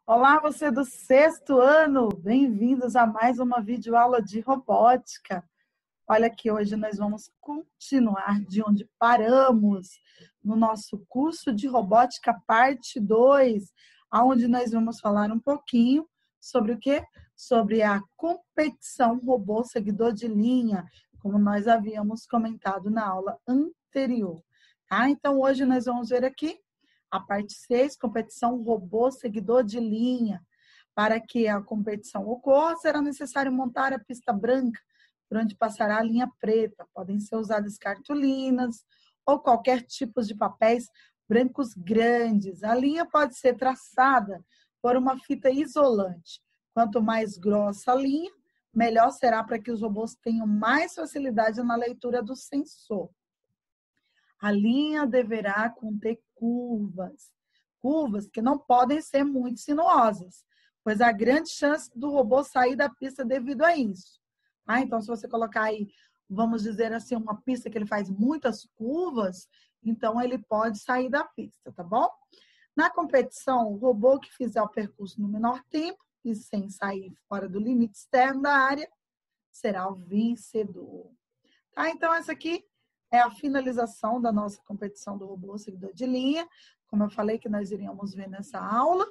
Olá, você do 6º ano! Bem-vindos a mais uma videoaula de robótica. Olha que hoje nós vamos continuar de onde paramos no nosso curso de robótica parte 2, onde nós vamos falar um pouquinho sobre o quê? Sobre a competição robô seguidor de linha, como nós havíamos comentado na aula anterior. Tá? Então, hoje nós vamos ver aqui a parte 6, competição robô seguidor de linha. Para que a competição ocorra, será necessário montar a pista branca, por onde passará a linha preta. Podem ser usadas cartolinas ou qualquer tipo de papéis brancos grandes. A linha pode ser traçada por uma fita isolante. Quanto mais grossa a linha, melhor será para que os robôs tenham mais facilidade na leitura do sensor. A linha deverá conter curvas que não podem ser muito sinuosas, pois há grande chance do robô sair da pista devido a isso. Então, se você colocar aí, vamos dizer assim, uma pista que ele faz muitas curvas, então ele pode sair da pista, tá bom? Na competição, o robô que fizer o percurso no menor tempo e sem sair fora do limite externo da área, será o vencedor. Tá? Então, essa aqui é a finalização da nossa competição do robô seguidor de linha, como eu falei que nós iríamos ver nessa aula.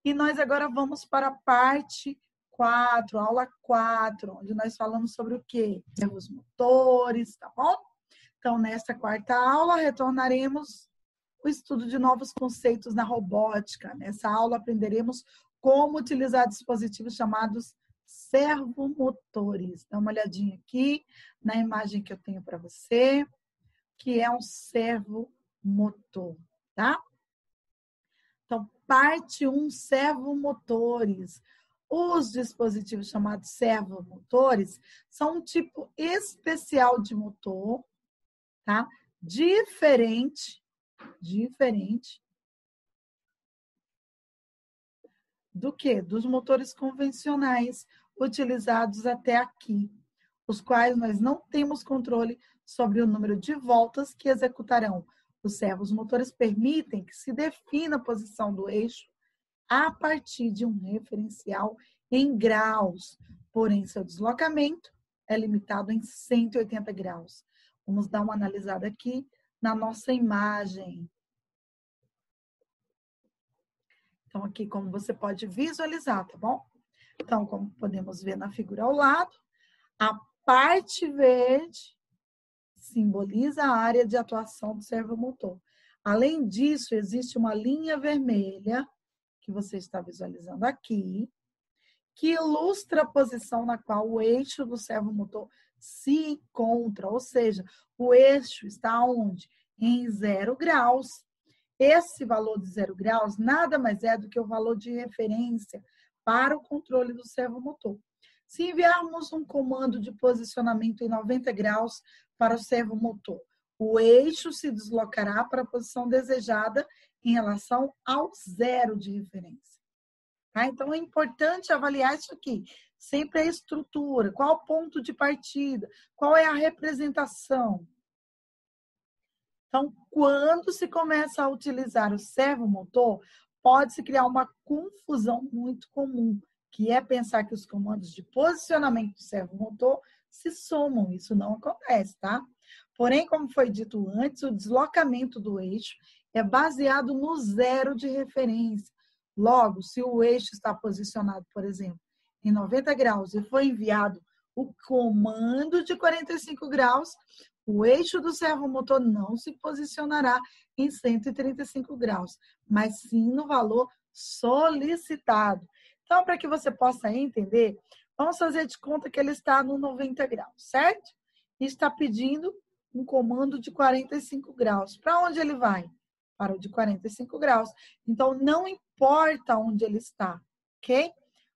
E nós agora vamos para a parte 4, aula 4, onde nós falamos sobre o quê? Servos motores, tá bom? Então, nesta quarta aula, retornaremos o estudo de novos conceitos na robótica. Nessa aula, aprenderemos como utilizar dispositivos chamados servomotores. Dá uma olhadinha aqui na imagem que eu tenho para você, que é um servomotor, tá? Então, parte 1, servomotores. Os dispositivos chamados servomotores são um tipo especial de motor, tá? Diferente do que? Dos motores convencionais utilizados até aqui, os quais nós não temos controle sobre o número de voltas que executarão. Os servomotores permitem que se defina a posição do eixo a partir de um referencial em graus, porém seu deslocamento é limitado em 180 graus. Vamos dar uma analisada aqui na nossa imagem. Então, aqui como você pode visualizar, tá bom? Então, como podemos ver na figura ao lado, a parte verde simboliza a área de atuação do servomotor. Além disso, existe uma linha vermelha, que você está visualizando aqui, que ilustra a posição na qual o eixo do servomotor se encontra, ou seja, o eixo está onde? Em 0 graus. Esse valor de 0 graus nada mais é do que o valor de referência para o controle do servomotor. Se enviarmos um comando de posicionamento em 90 graus para o servomotor, o eixo se deslocará para a posição desejada em relação ao 0 de referência. Tá? Então, é importante avaliar isso aqui. Sempre a estrutura, qual o ponto de partida, qual é a representação. Então, quando se começa a utilizar o servomotor, pode-se criar uma confusão muito comum, que é pensar que os comandos de posicionamento do servomotor se somam. Isso não acontece, tá? Porém, como foi dito antes, o deslocamento do eixo é baseado no 0 de referência. Logo, se o eixo está posicionado, por exemplo, em 90 graus e foi enviado o comando de 45 graus, o eixo do servomotor não se posicionará em 135 graus, mas sim no valor solicitado. Então, para que você possa entender, vamos fazer de conta que ele está no 90 graus, certo? E está pedindo um comando de 45 graus. Para onde ele vai? Para o de 45 graus. Então, não importa onde ele está, ok?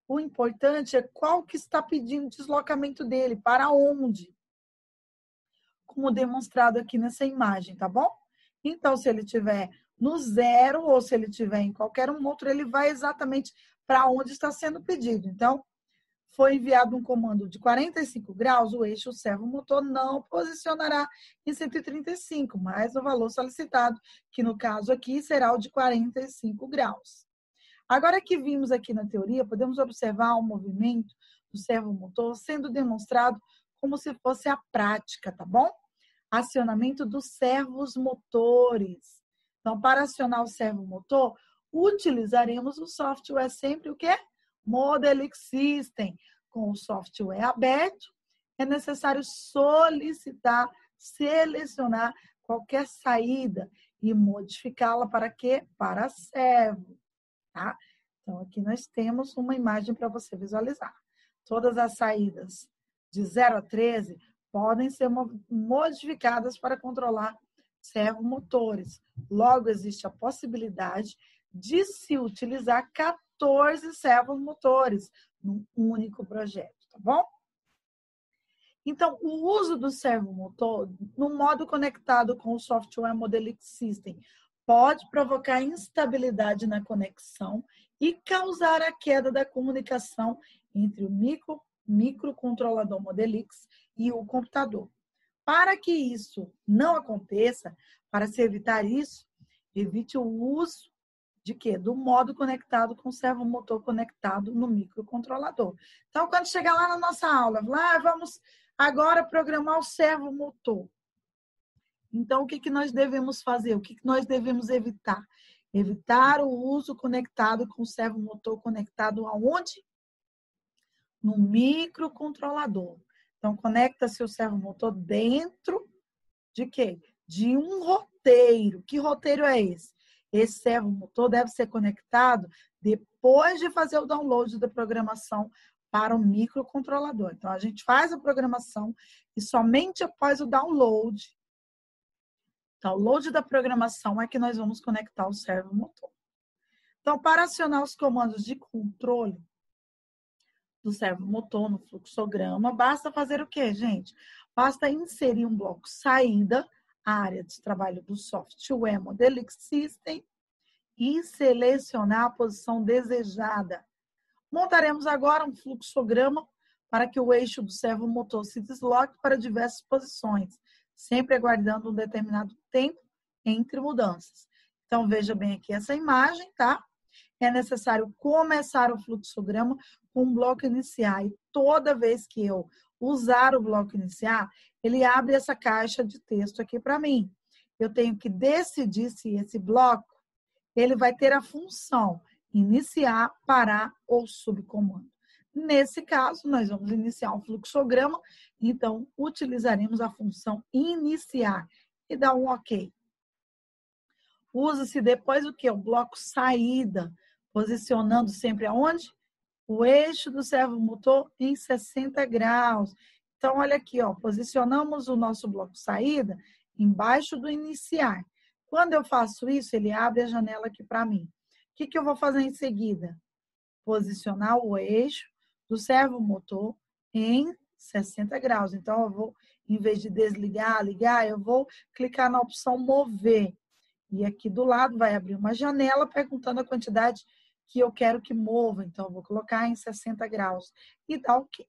O importante é qual que está pedindo o deslocamento dele, para onde? Como demonstrado aqui nessa imagem, tá bom? Então, se ele estiver no 0 ou se ele estiver em qualquer um outro, ele vai exatamente para onde está sendo pedido. Então, foi enviado um comando de 45 graus, o eixo servomotor não posicionará em 135, mas o valor solicitado, que no caso aqui será o de 45 graus. Agora que vimos aqui na teoria, podemos observar o movimento do servomotor sendo demonstrado como se fosse a prática, tá bom? Acionamento dos servos motores. Então, para acionar o servomotor, utilizaremos o software sempre o quê? Modelic System. Com o software aberto, é necessário solicitar, selecionar qualquer saída e modificá-la para quê? Para servo, tá? Então, aqui nós temos uma imagem para você visualizar. Todas as saídas de 0 a 13 podem ser modificadas para controlar servomotores. Logo, existe a possibilidade de se utilizar 14 servomotores num único projeto, tá bom? Então, o uso do servomotor no modo conectado com o software Modelic System pode provocar instabilidade na conexão e causar a queda da comunicação entre o microcontrolador Modelix e o computador. Para que isso não aconteça, para se evitar isso, evite o uso de quê? Do modo conectado com o servomotor conectado no microcontrolador. Então, quando chegar lá na nossa aula, vamos agora programar o servomotor. Então, o que nós devemos fazer? O que nós devemos evitar? Evitar o uso conectado com o servomotor conectado aonde? No microcontrolador. Então, conecta-se o servomotor dentro de quê? De um roteiro. Que roteiro é esse? Esse servomotor deve ser conectado depois de fazer o download da programação para o microcontrolador. Então, a gente faz a programação e somente após o download da programação é que nós vamos conectar o servomotor. Então, para acionar os comandos de controle do servomotor no fluxograma, basta fazer o quê, gente? Basta inserir um bloco saída, a área de trabalho do software Modelic System, e selecionar a posição desejada. Montaremos agora um fluxograma para que o eixo do servomotor se desloque para diversas posições, sempre aguardando um determinado tempo entre mudanças. Então, veja bem aqui essa imagem, tá? É necessário começar o fluxograma com um bloco iniciar. E toda vez que eu usar o bloco iniciar, ele abre essa caixa de texto aqui para mim. Eu tenho que decidir se esse bloco ele vai ter a função iniciar, parar ou subcomando. Nesse caso, nós vamos iniciar um fluxograma, então utilizaremos a função iniciar e dar um OK. Usa-se depois o quê? O bloco saída, posicionando sempre aonde? O eixo do servomotor em 60 graus. Então, olha aqui, ó, posicionamos o nosso bloco saída embaixo do iniciar. Quando eu faço isso, ele abre a janela aqui para mim. O que eu vou fazer em seguida? Posicionar o eixo do servomotor em 60 graus. Então, eu vou, em vez de desligar, ligar, eu vou clicar na opção mover. E aqui do lado vai abrir uma janela perguntando a quantidade que eu quero que mova. Então, eu vou colocar em 60 graus e dá OK.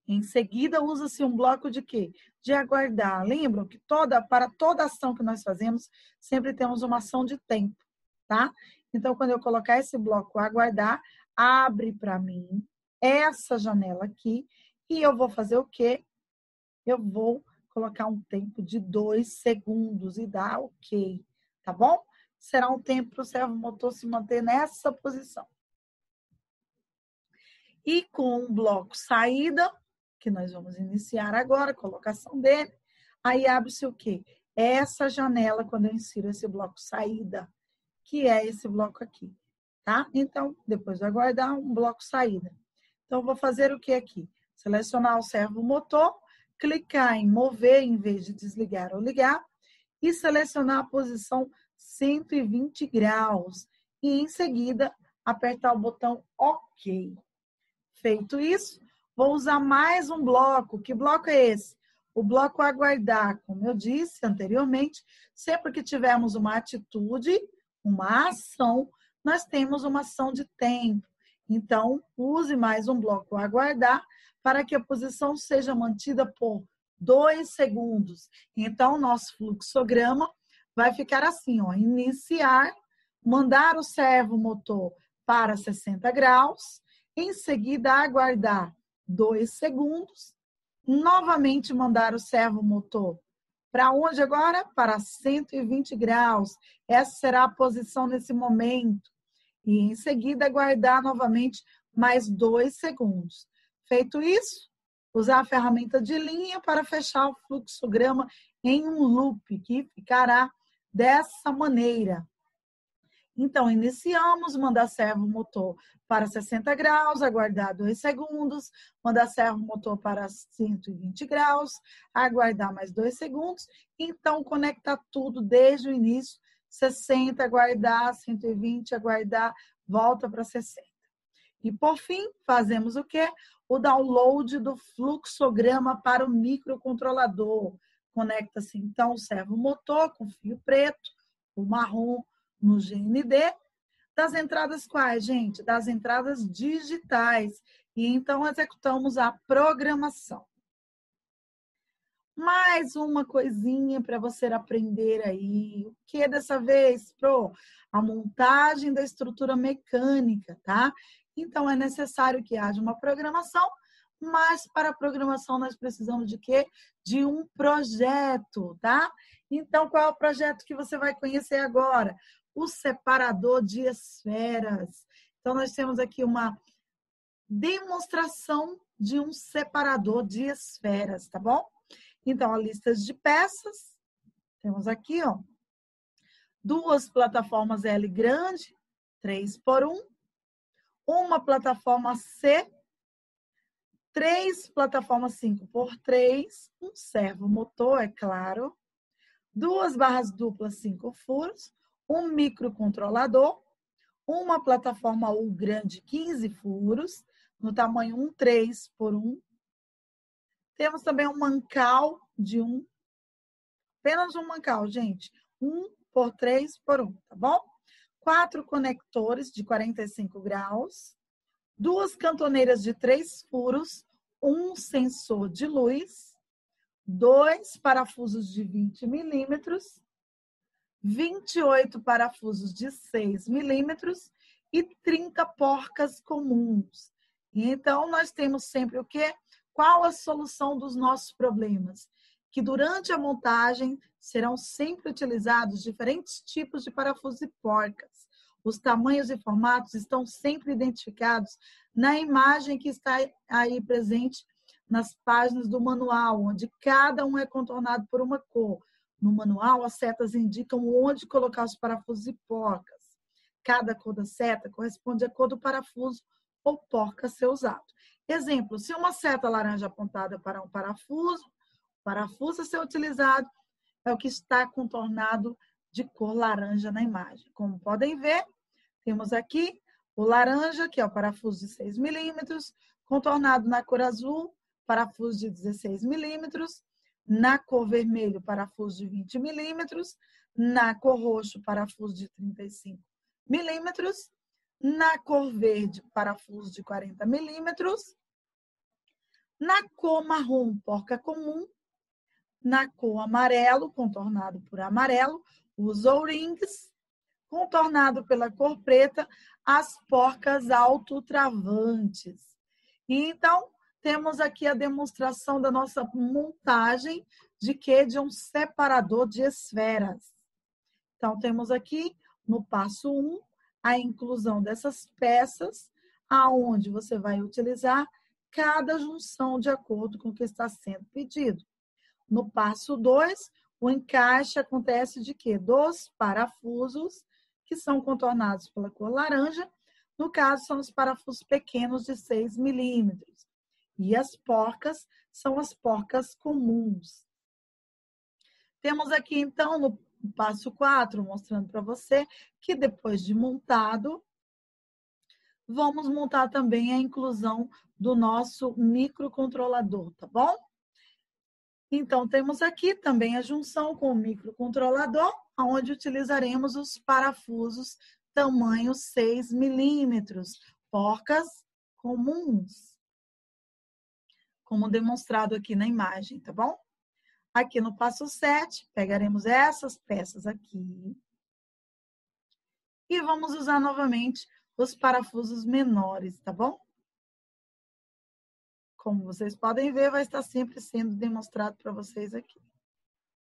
Em seguida, usa-se um bloco de quê? De aguardar. Lembram que para toda ação que nós fazemos, sempre temos uma ação de tempo, tá? Então, quando eu colocar esse bloco aguardar, abre para mim essa janela aqui e eu vou fazer o quê? Eu vou colocar um tempo de 2 segundos e dar OK, tá bom? Será um tempo para o servomotor se manter nessa posição. E com o bloco saída, que nós vamos iniciar agora, a colocação dele, aí abre-se o quê? Essa janela, quando eu insiro esse bloco saída, que é esse bloco aqui, tá? Então, depois de aguardar, um bloco saída. Então, eu vou fazer o que aqui? Selecionar o servomotor, clicar em mover em vez de desligar ou ligar e selecionar a posição 120 graus. E, em seguida, apertar o botão OK. Feito isso, vou usar mais um bloco. Que bloco é esse? O bloco aguardar. Como eu disse anteriormente, sempre que tivermos uma atitude, uma ação, nós temos uma ação de tempo. Então, use mais um bloco aguardar para que a posição seja mantida por 2 segundos. Então, nosso fluxograma vai ficar assim, ó, iniciar, mandar o servomotor para 60 graus, em seguida aguardar 2 segundos, novamente mandar o servomotor para onde agora? Para 120 graus. Essa será a posição nesse momento. E em seguida aguardar novamente mais 2 segundos. Feito isso, usar a ferramenta de linha para fechar o fluxograma em um loop, que ficará dessa maneira. Então, iniciamos, mandar servomotor para 60 graus, aguardar 2 segundos, mandar servomotor para 120 graus, aguardar mais 2 segundos. Então, conectar tudo desde o início, 60, aguardar, 120, aguardar, volta para 60. E, por fim, fazemos o quê? O download do fluxograma para o microcontrolador. Conecta-se, então, o servomotor com fio preto, o marrom, no GND, das entradas quais, gente? Das entradas digitais. E então executamos a programação. Mais uma coisinha para você aprender aí. O que dessa vez, Pro? A montagem da estrutura mecânica, tá? Então é necessário que haja uma programação, mas para a programação nós precisamos de quê? De um projeto, tá? Então qual é o projeto que você vai conhecer agora? O separador de esferas. Então, nós temos aqui uma demonstração de um separador de esferas, tá bom? Então, a lista de peças, temos aqui, ó, 2 plataformas L grande, 3x1, uma plataforma C, 3 plataformas 5x3, um servomotor, é claro, 2 barras duplas 5 furos, um microcontrolador, uma plataforma U grande 15 furos, no tamanho 1,3x1. Temos também um mancal de apenas um mancal, gente, 1x3x1, tá bom? 4 conectores de 45 graus, 2 cantoneiras de 3 furos, um sensor de luz, 2 parafusos de 20 milímetros, 28 parafusos de 6 milímetros e 30 porcas comuns. Então, nós temos sempre o quê? Qual a solução dos nossos problemas? Que durante a montagem serão sempre utilizados diferentes tipos de parafusos e porcas. Os tamanhos e formatos estão sempre identificados na imagem que está aí presente nas páginas do manual, onde cada um é contornado por uma cor. No manual, as setas indicam onde colocar os parafusos e porcas. Cada cor da seta corresponde à cor do parafuso ou porca a ser usado. Exemplo, se uma seta laranja apontada para um parafuso, o parafuso a ser utilizado é o que está contornado de cor laranja na imagem. Como podem ver, temos aqui o laranja, que é o parafuso de 6 milímetros, contornado na cor azul, parafuso de 16 milímetros, na cor vermelho, parafuso de 20 milímetros, na cor roxo, parafuso de 35 milímetros, na cor verde, parafuso de 40 milímetros, na cor marrom, porca comum, na cor amarelo, contornado por amarelo, os O-rings, contornado pela cor preta, as porcas autotravantes. E então, temos aqui a demonstração da nossa montagem de quê? De um separador de esferas. Então, temos aqui, no passo 1, a inclusão dessas peças, aonde você vai utilizar cada junção de acordo com o que está sendo pedido. No passo 2, o encaixe acontece de quê? Dos parafusos, que são contornados pela cor laranja. No caso, são os parafusos pequenos de 6 milímetros. E as porcas são as porcas comuns. Temos aqui, então, no passo 4, mostrando para você que depois de montado, vamos montar também a inclusão do nosso microcontrolador, tá bom? Então, temos aqui também a junção com o microcontrolador, onde utilizaremos os parafusos tamanho 6 milímetros. porcas comuns, como demonstrado aqui na imagem, tá bom? Aqui no passo 7, pegaremos essas peças aqui e vamos usar novamente os parafusos menores, tá bom? Como vocês podem ver, vai estar sempre sendo demonstrado para vocês aqui.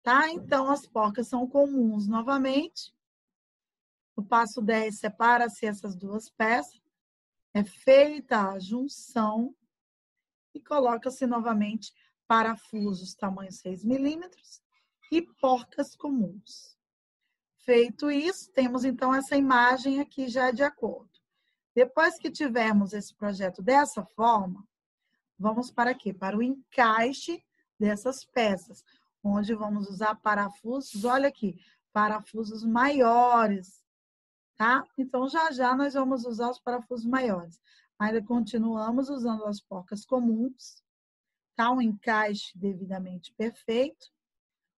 Tá? Então, as porcas são comuns novamente. No passo 10, separa-se essas duas peças. É feita a junção e coloca-se novamente parafusos tamanho 6 milímetros e porcas comuns. Feito isso, temos então essa imagem aqui já de acordo. Depois que tivermos esse projeto dessa forma, vamos para quê? Para o encaixe dessas peças, onde vamos usar parafusos, olha aqui, parafusos maiores, tá? Então, já nós vamos usar os parafusos maiores. Ainda continuamos usando as porcas comuns, tá? Um encaixe devidamente perfeito.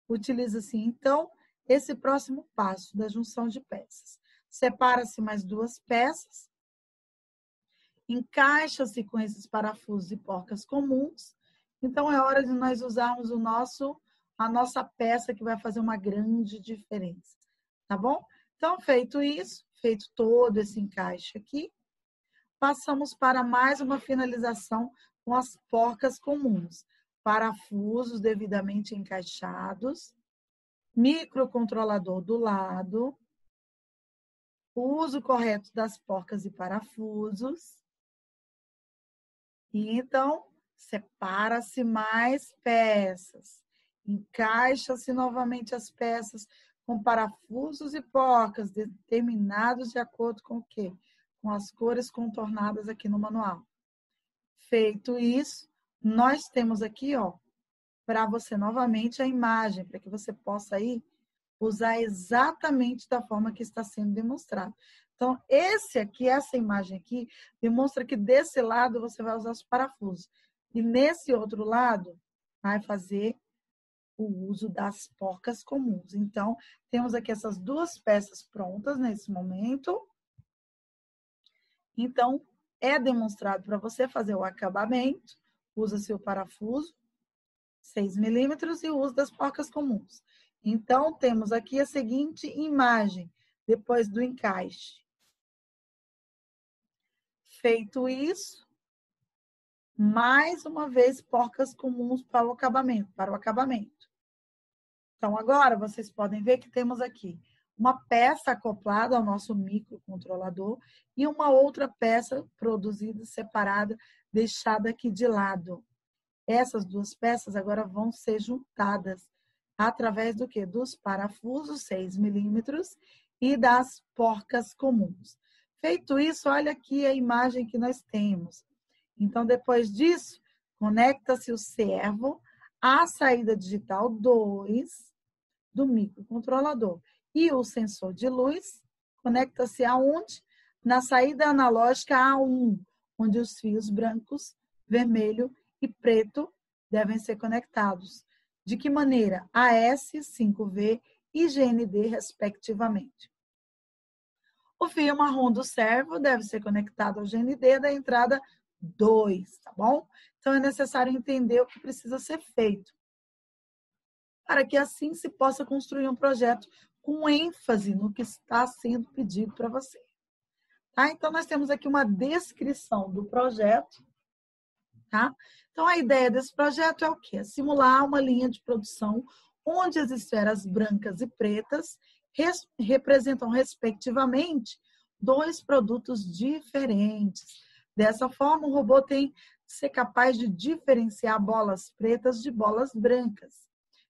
Utiliza-se, então, esse próximo passo da junção de peças. Separa-se mais duas peças, encaixa-se com esses parafusos e porcas comuns. Então, é hora de nós usarmos a nossa peça, que vai fazer uma grande diferença, tá bom? Então, feito isso, feito todo esse encaixe aqui, passamos para mais uma finalização com as porcas comuns. Parafusos devidamente encaixados, microcontrolador do lado, o uso correto das porcas e parafusos. E então, separa-se mais peças, encaixa-se novamente as peças com parafusos e porcas determinados de acordo com o quê? Com as cores contornadas aqui no manual. Feito isso, nós temos aqui, ó, para você novamente a imagem, para que você possa aí usar exatamente da forma que está sendo demonstrado. Então, essa imagem aqui, demonstra que desse lado você vai usar os parafusos. E nesse outro lado, vai fazer o uso das porcas comuns. Então, temos aqui essas duas peças prontas nesse momento. Então, é demonstrado para você fazer o acabamento, usa-se o parafuso, 6 milímetros, e o uso das porcas comuns. Então, temos aqui a seguinte imagem, depois do encaixe. Feito isso, mais uma vez, porcas comuns para o acabamento. Então, agora, vocês podem ver que temos aqui uma peça acoplada ao nosso microcontrolador e uma outra peça produzida, separada, deixada aqui de lado. Essas duas peças agora vão ser juntadas através do quê? Dos parafusos 6 milímetros e das porcas comuns. Feito isso, olha aqui a imagem que nós temos. Então, depois disso, conecta-se o servo à saída digital 2 do microcontrolador. E o sensor de luz conecta-se aonde? Na saída analógica A1, onde os fios brancos, vermelho e preto devem ser conectados. De que maneira? AS, 5V e GND, respectivamente. O fio marrom do servo deve ser conectado ao GND da entrada 2, tá bom? Então, é necessário entender o que precisa ser feito, para que assim se possa construir um projeto com ênfase no que está sendo pedido para você. Tá? Então, nós temos aqui uma descrição do projeto. Tá? Então, a ideia desse projeto é o quê? Simular uma linha de produção onde as esferas brancas e pretas representam, respectivamente, dois produtos diferentes. Dessa forma, o robô tem que ser capaz de diferenciar bolas pretas de bolas brancas,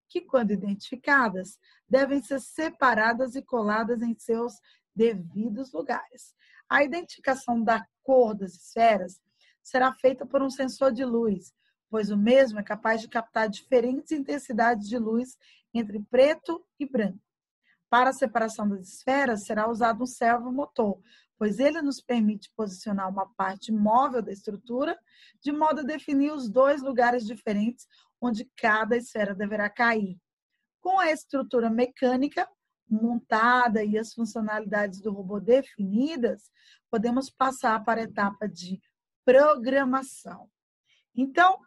que, quando identificadas, devem ser separadas e coladas em seus devidos lugares. A identificação da cor das esferas será feita por um sensor de luz, pois o mesmo é capaz de captar diferentes intensidades de luz entre preto e branco. Para a separação das esferas, será usado um servomotor, pois ele nos permite posicionar uma parte móvel da estrutura, de modo a definir os dois lugares diferentes onde cada esfera deverá cair. Com a estrutura mecânica, montada e as funcionalidades do robô definidas, podemos passar para a etapa de programação. Então,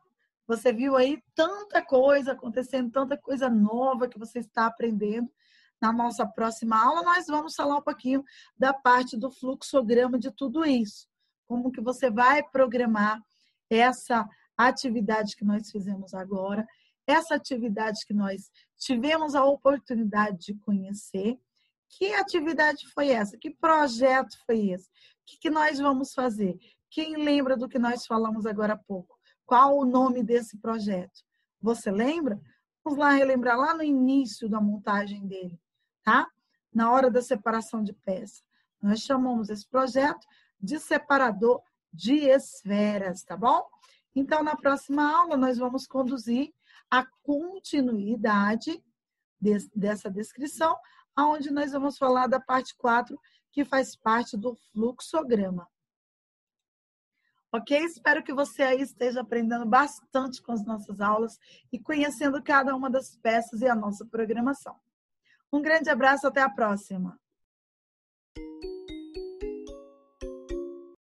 você viu aí tanta coisa acontecendo, tanta coisa nova que você está aprendendo. Na nossa próxima aula, nós vamos falar um pouquinho da parte do fluxograma de tudo isso. Como que você vai programar essa atividade que nós fizemos agora, essa atividade que nós tivemos a oportunidade de conhecer. Que atividade foi essa? Que projeto foi esse? O que nós vamos fazer? Quem lembra do que nós falamos agora há pouco? Qual o nome desse projeto? Você lembra? Vamos lá relembrar lá no início da montagem dele, tá? Na hora da separação de peça. Nós chamamos esse projeto de separador de esferas, tá bom? Então, na próxima aula, nós vamos conduzir a continuidade dessa descrição, onde nós vamos falar da parte 4, que faz parte do fluxograma. Ok? Espero que você aí esteja aprendendo bastante com as nossas aulas e conhecendo cada uma das peças e a nossa programação. Um grande abraço, até a próxima!